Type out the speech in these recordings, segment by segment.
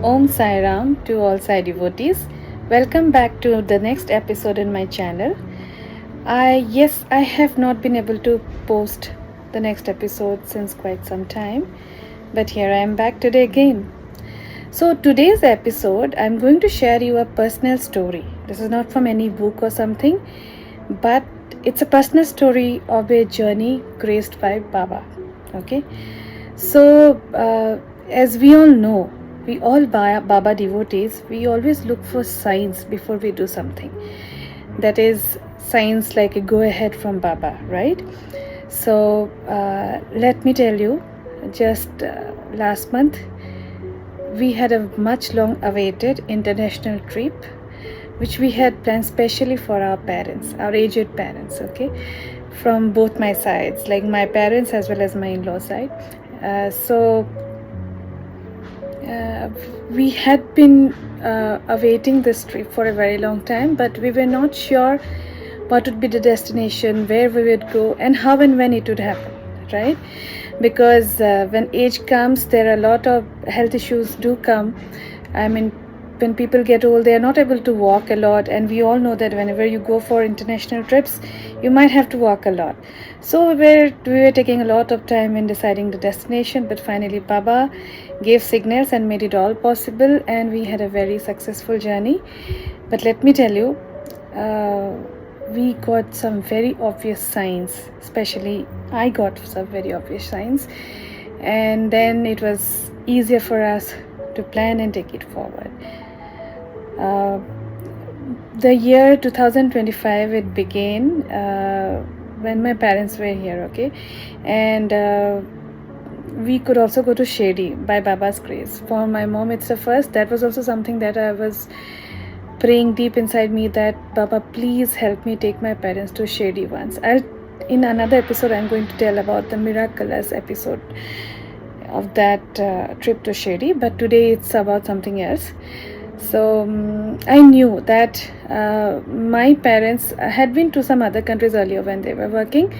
Om Sai Ram to all Sai devotees. Welcome back to the next episode in my channel. I have not been able to post the next episode since quite some time, but here I am back today again. So today's episode I'm going to share you a personal story. This is not from any book or something, but it's a personal story of a journey graced by Baba. Okay, so as we all know, we all Baba devotees, we always look for signs before we do something. That is signs like a go ahead from Baba, right? So let me tell you, just last month we had a much long awaited international trip which we had planned specially for our parents, our aged parents, okay, from both my sides, like my parents as well as my in-law side. So we had been awaiting this trip for a very long time, but we were not sure what would be the destination, where we would go, and how and when it would happen, right? Because when age comes, there are a lot of health issues do come. I mean, when people get old, they are not able to walk a lot, and we all know that whenever you go for international trips, you might have to walk a lot. So we were taking a lot of time in deciding the destination, but finally Baba gave signals and made it all possible, and we had a very successful journey. But let me tell you, we got some very obvious signs, especially I got some very obvious signs, and then it was easier for us to plan and take it forward. The year 2025 it began when my parents were here, okay, and we could also go to Shirdi by Baba's grace. For my mom, it's the first. That was also something that I was praying deep inside me, that Baba, please help me take my parents to Shirdi once. In another episode I'm going to tell about the miraculous episode of that trip to Shirdi, but today it's about something else. So I knew that my parents had been to some other countries earlier when they were working,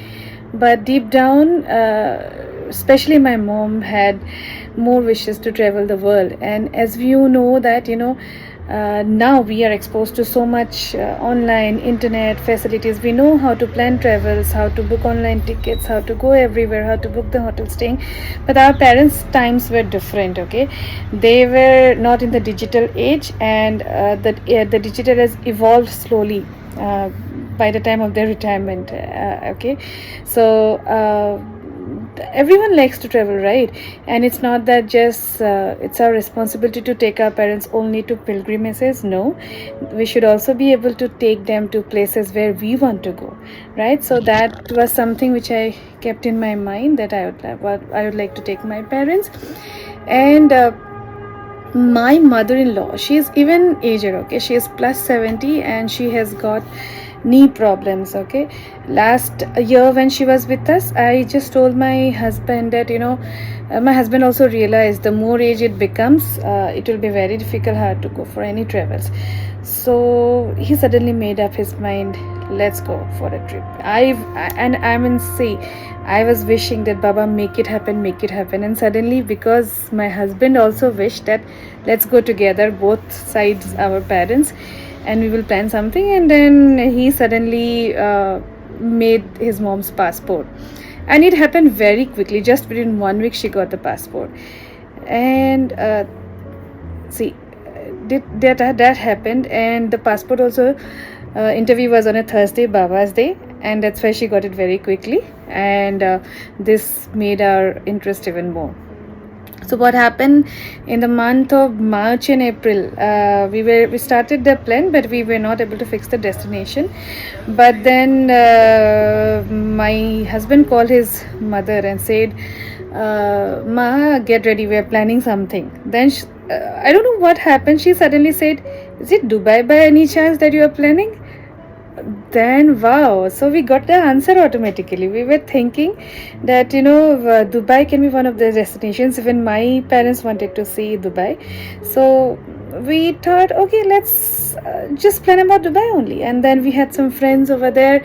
but deep down, especially my mom had more wishes to travel the world. And as you know that, now we are exposed to so much online internet facilities. We know how to plan travels, how to book online tickets, how to go everywhere, how to book the hotel staying. But our parents' times were different, okay? They were not in the digital age, and the digital has evolved slowly by the time of their retirement, okay? So everyone likes to travel, right? And it's not that just it's our responsibility to take our parents only to pilgrimages. No, we should also be able to take them to places where we want to go, right? So that was something which I kept in my mind, that I would like to take my parents. And my mother-in-law, she is even aged, okay? She is plus 70 and she has got knee problems, okay? Last year when she was with us, I just told my husband that my husband also realized the more age it becomes, it will be very difficult her to go for any travels. So he suddenly made up his mind, let's go for a trip. I was wishing that Baba make it happen, and suddenly, because my husband also wished that let's go together, both sides, our parents, and we will plan something. And then he suddenly made his mom's passport, and it happened very quickly. Just within 1 week she got the passport. And that happened. And the passport also interview was on a Thursday, Baba's day, and that's why she got it very quickly. And this made our interest even more. So what happened in the month of March and April, we started the plan, but we were not able to fix the destination. But then my husband called his mother and said, Ma, get ready, we are planning something. Then I don't know what happened, she suddenly said, is it Dubai by any chance that you are planning? Then wow, so we got the answer automatically. We were thinking that Dubai can be one of the destinations. Even my parents wanted to see Dubai, so we thought, okay, let's just plan about Dubai only. And then we had some friends over there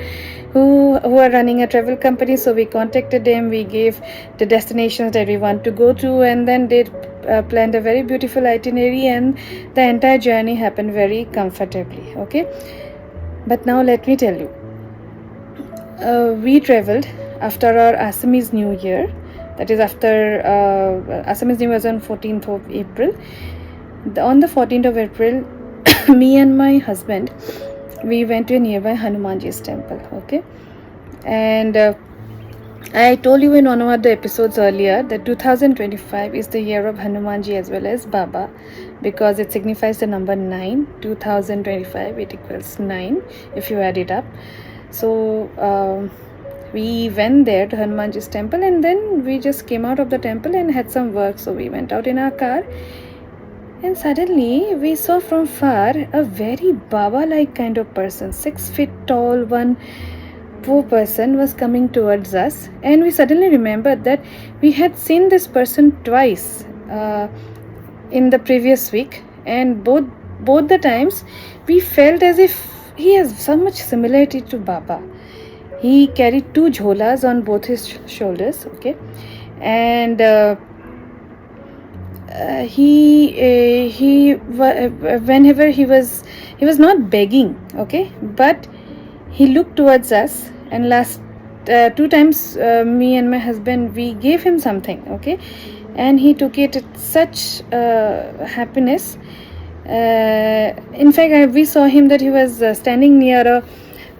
who are running a travel company, so we contacted them. We gave the destinations that we want to go to, and then they planned a very beautiful itinerary, and the entire journey happened very comfortably. Okay, but now let me tell you, we traveled after our Assamese New Year. That is after Assamese New Year was on 14th of April. On the 14th of April, me and my husband, we went to a nearby Hanumanji's temple. Okay, and I told you in one of the episodes earlier that 2025 is the year of Hanumanji as well as Baba, because it signifies the number 9. 2025, it equals 9 if you add it up. So we went there to Hanumanji's temple, and then we just came out of the temple and had some work. So we went out in our car, and suddenly we saw from far a very Baba-like kind of person, 6 feet tall, one poor person was coming towards us, and we suddenly remembered that we had seen this person twice in the previous week, and both the times we felt as if he has so much similarity to Baba. He carried 2 jholas on both his shoulders. Okay, and whenever he was not begging. Okay, but he looked towards us, and last 2 times me and my husband, we gave him something. Okay, and he took it with such happiness. In fact, we saw him that he was standing near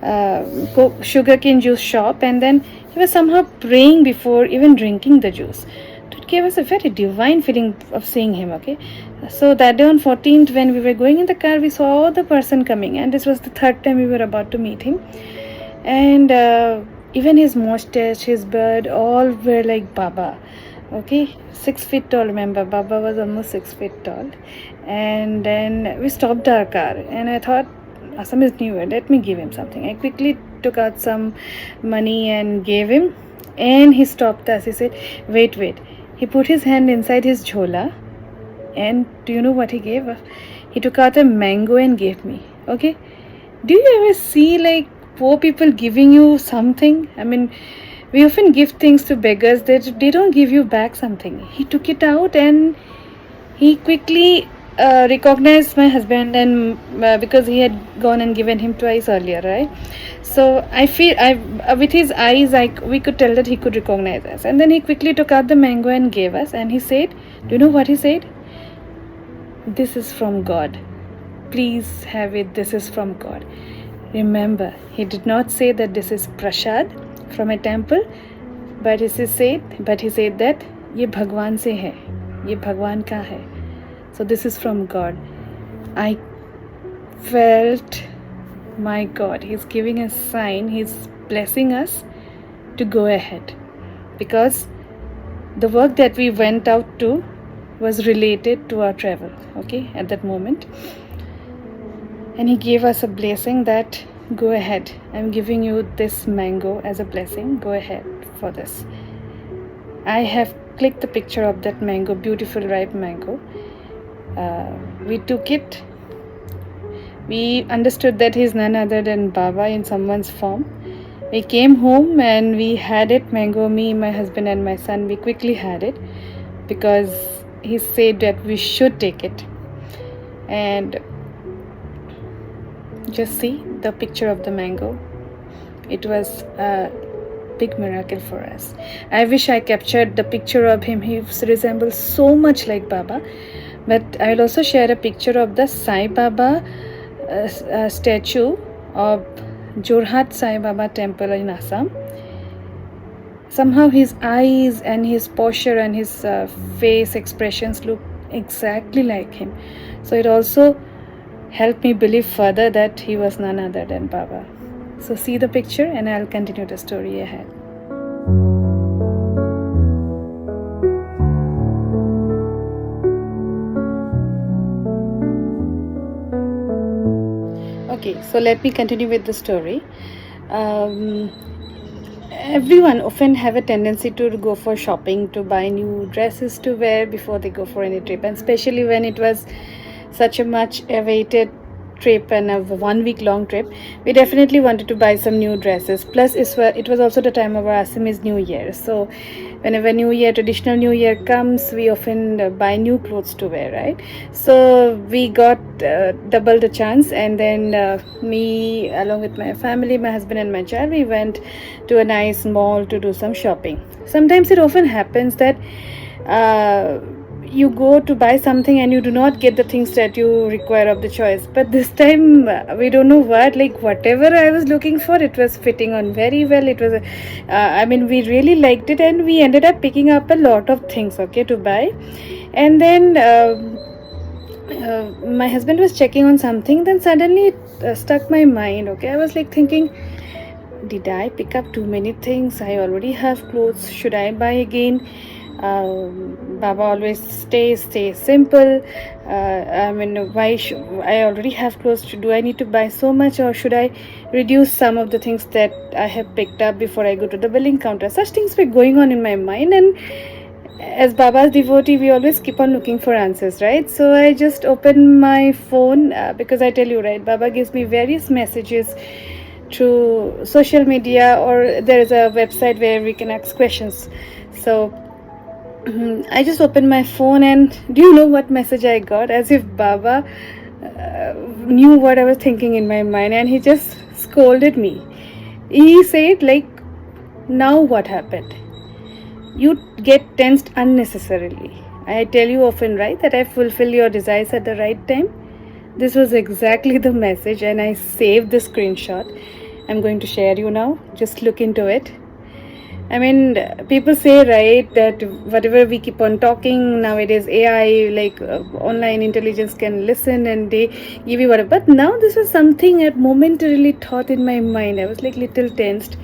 a sugarcane juice shop, and then he was somehow praying before even drinking the juice. It gave us a very divine feeling of seeing him. Okay, so that day on 14th, when we were going in the car, we saw the person coming, and this was the 3rd time we were about to meet him. And even his mustache, his beard, all were like Baba. Okay, 6 feet tall. Remember, Baba was almost 6 feet tall. And then we stopped our car, and I thought, Assam is New Year, let me give him something. I quickly took out some money and gave him, and he stopped us. He said, wait. He put his hand inside his jhola, and do you know what he gave? He took out a mango and gave me. Okay, do you ever see like poor people giving you something? I mean, we often give things to beggars that they don't give you back something. He took it out, and he quickly recognized my husband, and because he had gone and given him twice earlier, right? So I feel with his eyes, we could tell that he could recognize us. And then he quickly took out the mango and gave us, and he said, do you know what he said? This is from God. Please have it. This is from God. Remember, he did not say that this is prasad from a temple, but he said that ये भगवान से है, ये भगवान का है. So this is from God. I felt, my God, he's giving a sign, he's blessing us to go ahead, because the work that we went out to was related to our travel, okay, at that moment. And he gave us a blessing that, go ahead, I'm giving you this mango as a blessing, go ahead for this. I have clicked the picture of that mango, beautiful ripe mango. We took it. We understood that he is none other than Baba in someone's form. We came home and we had it, mango, me, my husband and my son. We quickly had it because he said that we should take it. And just see the picture of the mango. It was a big miracle for us. I wish I captured the picture of him. He resembles so much like Baba. But I will also share a picture of the Sai Baba statue of Jorhat Sai Baba temple in Assam. Somehow his eyes and his posture and his face expressions look exactly like him. So it also helped me believe further that he was none other than Baba. So see the picture and I'll continue the story ahead. Okay, so let me continue with the story. Everyone often have a tendency to go for shopping, to buy new dresses to wear before they go for any trip, and especially when it was such a much awaited trip and a 1 week long trip, we definitely wanted to buy some new dresses. Plus, it was also the time of our Assamese New Year. So, whenever traditional New Year comes, we often buy new clothes to wear, right? So, we got double the chance, and then me, along with my family, my husband, and my child, we went to a nice mall to do some shopping. Sometimes it often happens that you go to buy something and you do not get the things that you require of the choice, but this time we don't know what, like whatever I was looking for, it was fitting on very well. It was I mean, we really liked it, and we ended up picking up a lot of things, okay, to buy. And then my husband was checking on something, then suddenly it struck my mind, okay. I was like thinking, did I pick up too many things? I already have clothes, should I buy again? Baba always stay simple. I mean, why should I already have clothes? Do I need to buy so much, or should I reduce some of the things that I have picked up before I go to the billing counter? Such things were going on in my mind, and as Baba's devotee, we always keep on looking for answers, right? So I just opened my phone because I tell you, right, Baba gives me various messages through social media, or there is a website where we can ask questions. So I just opened my phone, and do you know what message I got? As if Baba knew what I was thinking in my mind, and he just scolded me. He said, like, now what happened? You get tensed unnecessarily. I tell you often, right, that I fulfill your desires at the right time. This was exactly the message, and I saved the screenshot. I'm going to share you now. Just look into it. I mean, people say, right, that whatever we keep on talking nowadays, AI, like online intelligence can listen and they give you whatever. But now this was something that momentarily thought in my mind. I was like little tensed.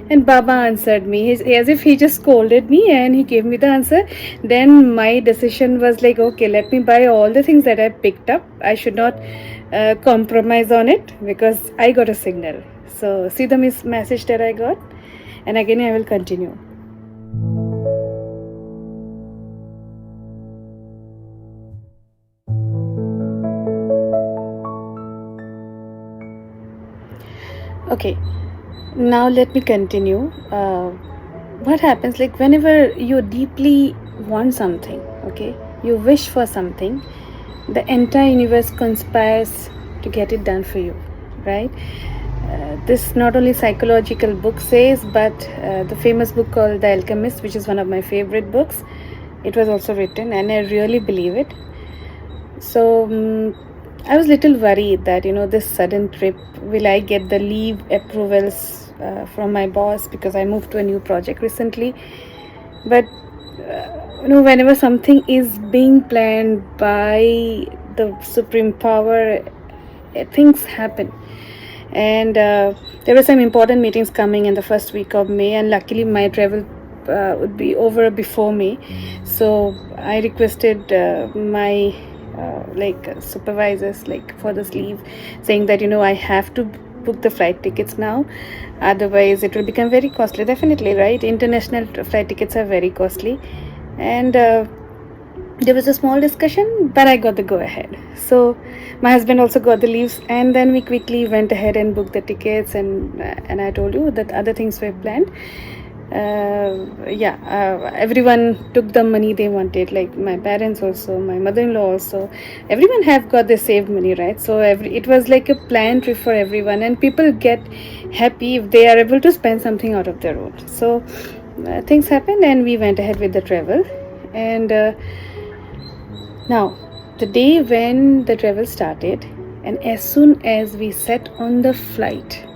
And Baba answered me as if he just scolded me, and he gave me the answer. Then my decision was like, okay, let me buy all the things that I picked up. I should not compromise on it, because I got a signal. So see the message that I got. And again, I will continue. Okay, now let me continue. What happens, like whenever you deeply want something, okay, you wish for something, the entire universe conspires to get it done for you, right? This not only psychological book says, but the famous book called The Alchemist, which is one of my favorite books, it was also written, and I really believe it. So I was little worried that, this sudden trip, will I get the leave approvals from my boss, because I moved to a new project recently. But whenever something is being planned by the supreme power, things happen. And there were some important meetings coming in the first week of May, and luckily my travel would be over before me. So I requested my supervisors, like, for this leave, saying that I have to book the flight tickets now, otherwise it will become very costly. Definitely, right, international flight tickets are very costly. And there was a small discussion, but I got the go ahead. So my husband also got the leaves, and then we quickly went ahead and booked the tickets, and I told you that other things were planned. Everyone took the money they wanted, like my parents also, my mother-in-law also. Everyone have got the saved money, right? So it was like a planned trip for everyone, and people get happy if they are able to spend something out of their own. So things happened, and we went ahead with the travel. And now, the day when the travel started, and as soon as we sat on the flight,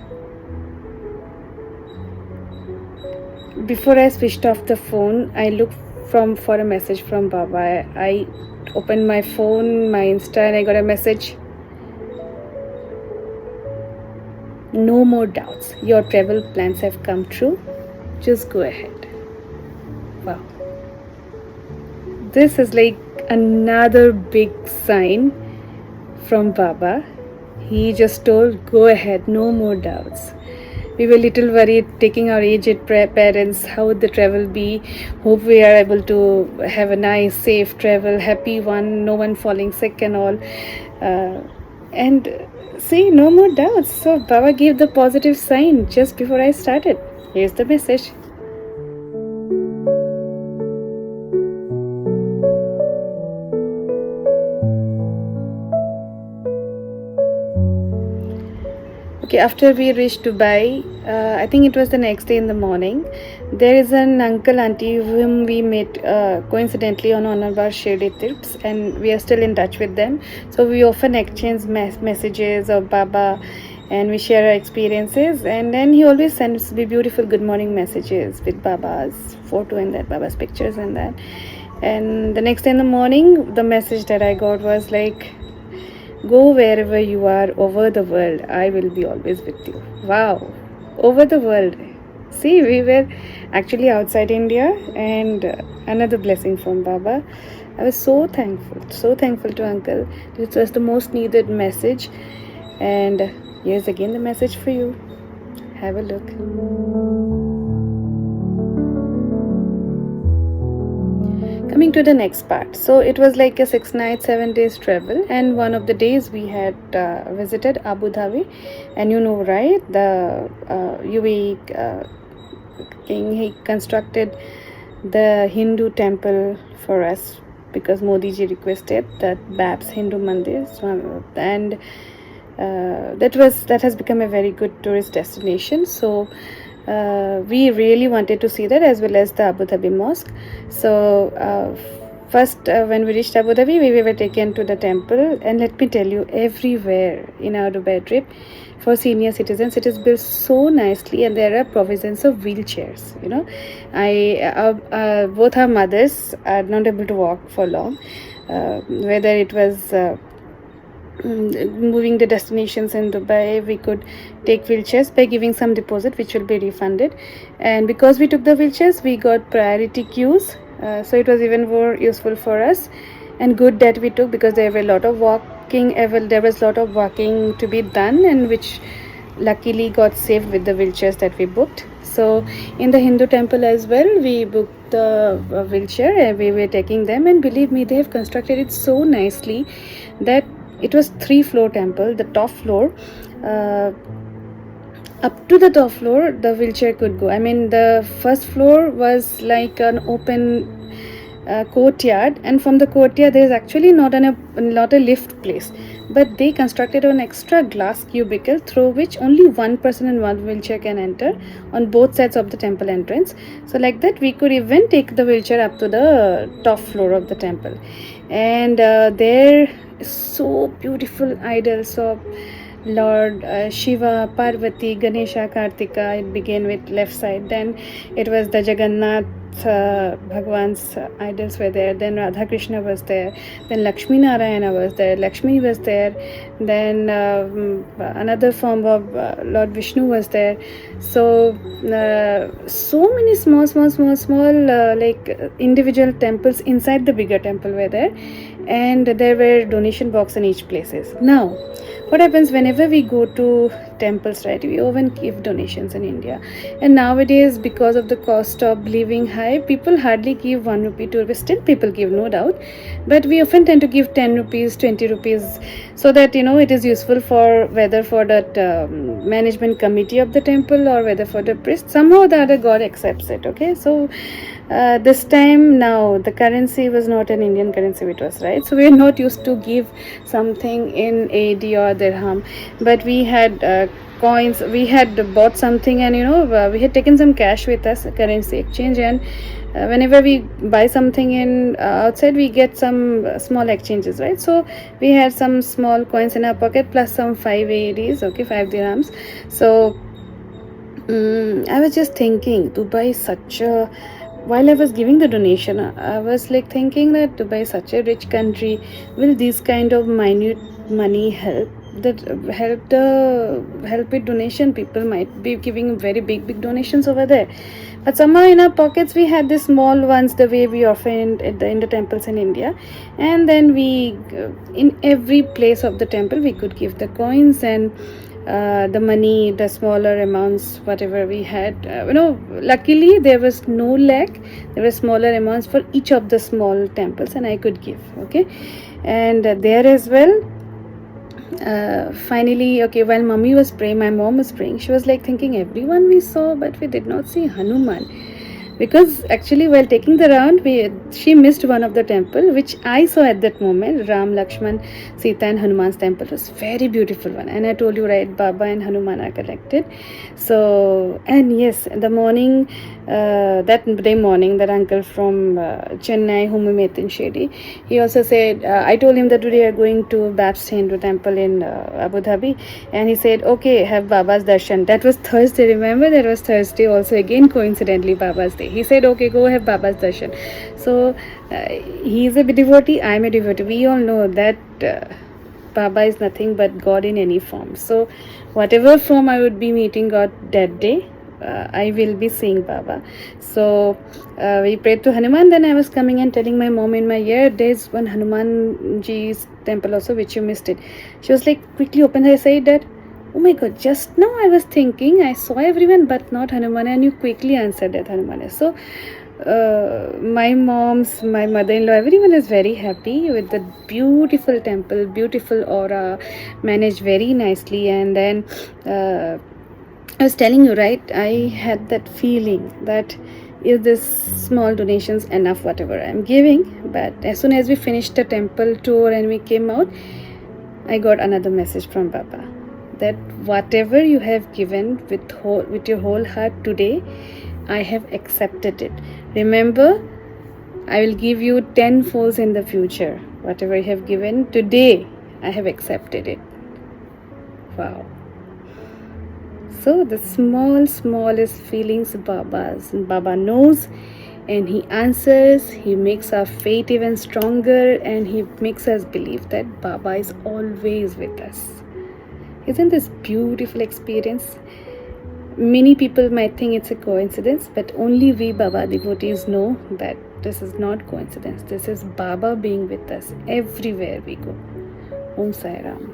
before I switched off the phone, I looked for a message from Baba. I opened my phone, my Insta, and I got a message. No more doubts. Your travel plans have come true. Just go ahead. Wow. This is like another big sign from Baba. He just told, go ahead, no more doubts. We were little worried, taking our aged parents, how would the travel be? Hope we are able to have a nice, safe travel, happy one, no one falling sick and all. And see, no more doubts. So Baba gave the positive sign just before I started. Here's the message. Okay, after we reached Dubai, I think it was the next day in the morning, there is an uncle auntie whom we met coincidentally on one of our Shirdi trips, and we are still in touch with them. So we often exchange messages of Baba, and we share our experiences. And then he always sends me beautiful good morning messages with Baba's photo and that, Baba's pictures and that. And the next day in the morning, the message that I got was like, "Go wherever you are over the world, I will be always with you." Wow, over the world. See, we were actually outside India, and another blessing from Baba. I was so thankful to Uncle. This was the most needed message, and here's again the message for you. Have a look. Coming to the next part, so it was like a 6 nights 7 days travel, and one of the days we had visited Abu Dhabi, and you know, right, the UAE king, he constructed the Hindu temple for us because Modi ji requested that Babs Hindu Mandir, and that has become a very good tourist destination. So we really wanted to see that, as well as the Abu Dhabi mosque. So first, when we reached Abu Dhabi, we were taken to the temple, and let me tell you, everywhere in our Dubai trip, for senior citizens, it is built so nicely, and there are provisions of wheelchairs. You know, both our mothers are not able to walk for long, whether it was moving the destinations in Dubai, we could take wheelchairs by giving some deposit, which will be refunded. And because we took the wheelchairs, we got priority queues, so it was even more useful for us, and good that we took, because there was a lot of walking to be done, and which luckily got saved with the wheelchairs that we booked. So in the Hindu temple as well, we booked the wheelchair, and we were taking them, and believe me, they have constructed it so nicely that it was 3-floor temple. The top floor, up to the top floor, the wheelchair could go. I mean, the first floor was like an open courtyard, and from the courtyard there is actually not a lift place, but they constructed an extra glass cubicle through which only one person in one wheelchair can enter on both sides of the temple entrance. So like that, we could even take the wheelchair up to the top floor of the temple. And there is so beautiful idols of Lord Shiva, Parvati, Ganesha, Kartika. It began with left side, then it was the Jagannath Bhagwan's idols were there, then Radha Krishna was there, then Lakshmi Narayana was there, Lakshmi was there, then another form of Lord Vishnu was there. So so many small like individual temples inside the bigger temple were there, and there were donation box in each places. Now what happens whenever we go to temples, right, we often give donations in India, and nowadays, because of the cost of living high, people hardly give 1 rupee, 2 rupees. Still people give, no doubt, but we often tend to give 10 rupees, 20 rupees, so that, you know, it is useful for whether for that management committee of the temple, or whether for the priest. Somehow the other God accepts it. Okay, so this time, now the currency was not an Indian currency, it was, right, so we are not used to give something in AED or dirham, but we had coins, we had bought something, and, you know, we had taken some cash with us, currency exchange, and whenever we buy something in outside, we get some small exchanges, right? So we had some small coins in our pocket, plus some 5 AEDs, okay, 5 dirhams. So I was just thinking, Dubai is such a, while I was giving the donation, I was like thinking that Dubai is such a rich country. Will these kind of minute money help with donation? People might be giving very big donations over there, but somehow in our pockets we had these small ones, the way we often in the temples in India, and then we in every place of the temple we could give the coins, and the money, the smaller amounts, whatever we had, luckily there was no lack. There were smaller amounts for each of the small temples, and I could give. Okay, and there as well, Finally, okay, while mommy was praying, my mom was praying, she was like thinking everyone we saw, but we did not see Hanuman. Because actually, while taking the round, she missed one of the temple, which I saw at that moment. Ram, Lakshman, Sita, and Hanuman's temple was very beautiful one. And I told you, right, Baba and Hanuman are connected. So, and yes, the morning, that day morning, that uncle from Chennai, whom we met in Shirdi, he also said, I told him that we are going to Babs Hindu temple in Abu Dhabi, and he said, okay, have Baba's darshan. That was Thursday, remember? That was Thursday also, again coincidentally Baba's day. He said, okay, go have Baba's darshan. So he is a devotee, I am a devotee. We all know that Baba is nothing but God in any form. So whatever form I would be meeting God that day, I will be seeing Baba. So we prayed to Hanuman. Then I was coming and telling my mom in my ear, there's one Hanuman Ji's temple also which you missed it. She was like, quickly open her side that, oh my God, just now I was thinking I saw everyone but not Hanuman, and you quickly answered that Hanuman is. So my mother-in-law, everyone is very happy with the beautiful temple, beautiful aura, managed very nicely. And then I was telling you, right, I had that feeling that is this small donations enough, whatever I'm giving. But as soon as we finished the temple tour and we came out, I got another message from Baba that whatever you have given with your whole heart today, I have accepted it. Remember, I will give you 10 folds in the future. Whatever you have given today, I have accepted it. Wow. So the smallest feelings Baba knows, and he answers. He makes our faith even stronger, and he makes us believe that Baba is always with us. Isn't this beautiful experience? Many people might think it's a coincidence, but only we Baba devotees know that this is not coincidence. This is Baba being with us everywhere we go. Om Sai Ram.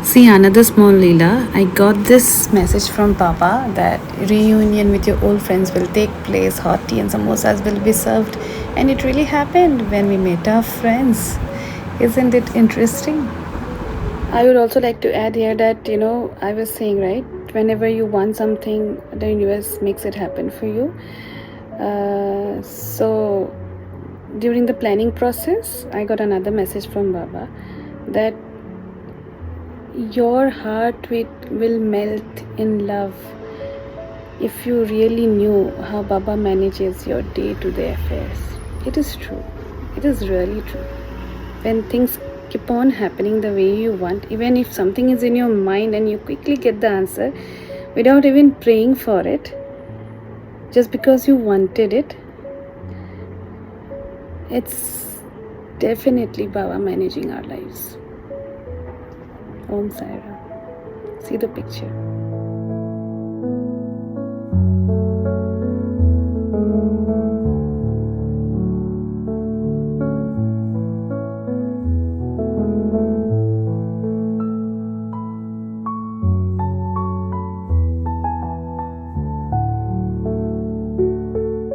See, another small Leela. I got this message from Baba that reunion with your old friends will take place, hot tea and samosas will be served, and it really happened when we met our friends. Isn't it interesting? I would also like to add here that, I was saying, right, whenever you want something, the universe makes it happen for you. So during the planning process, I got another message from Baba that your heart will melt in love if you really knew how Baba manages your day-to-day affairs. It is true. It is really true. When things keep on happening the way you want, even if something is in your mind and you quickly get the answer without even praying for it, just because you wanted it, it's definitely Baba managing our lives. Om Sai Ram. See the picture.